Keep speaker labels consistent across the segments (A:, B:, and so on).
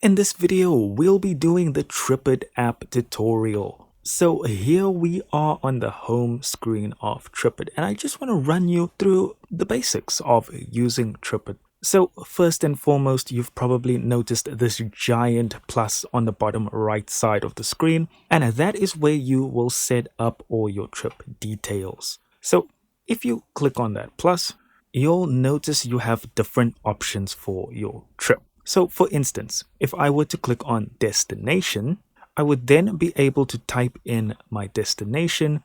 A: In this video, we'll be doing the Tripit app tutorial. So here we are on the home screen of Tripit, and I just want to run you through the basics of using Tripit. So first and foremost, you've probably noticed this giant plus on the bottom right side of the screen, and that is where you will set up all your trip details. So if you click on that plus, you'll notice you have different options for your trip. So for instance, if I were to click on destination, I would then be able to type in my destination,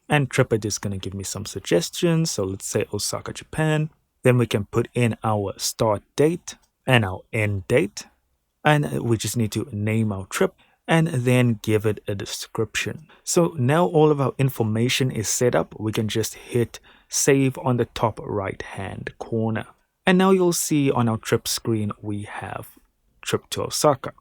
A: and Tripit is going to give me some suggestions. So let's say Osaka, Japan. Then we can put in our start date and our end date, and we just need to name our trip and then give it a description. So now all of our information is set up. We can just hit save on the top right hand corner. And now you'll see on our trip screen, we have trip to Osaka.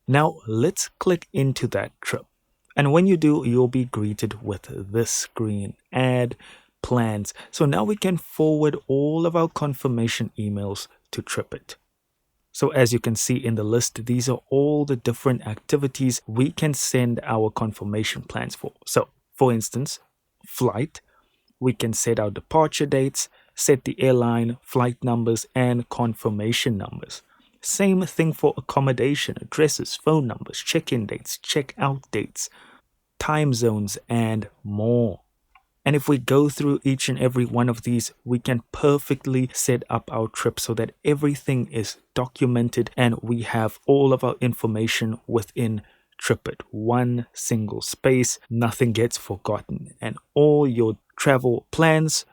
A: Now let's click into that trip. And when you do, you'll be greeted with this screen, add plans. So now we can forward all of our confirmation emails to Tripit. So as you can see in the list, these are all the different activities we can send our confirmation plans for. So for instance, flight, we can set our departure dates, set the airline, flight numbers, and confirmation numbers. Same thing for accommodation, addresses, phone numbers, check-in dates, check-out dates, time zones, and more. And if we go through each and every one of these, we can perfectly set up our trip so that everything is documented and we have all of our information within Tripit. One single space, nothing gets forgotten, and all your travel plans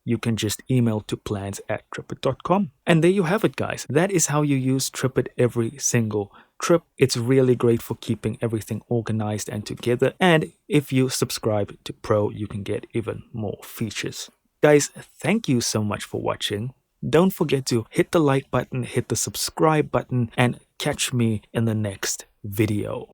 A: you can just email to plans@tripit.com. And there you have it, guys. That is how you use Tripit every single trip. It's really great for keeping everything organized and together. And if you subscribe to Pro, you can get even more features. Guys, thank you so much for watching. Don't forget to hit the like button, hit the subscribe button, and catch me in the next video.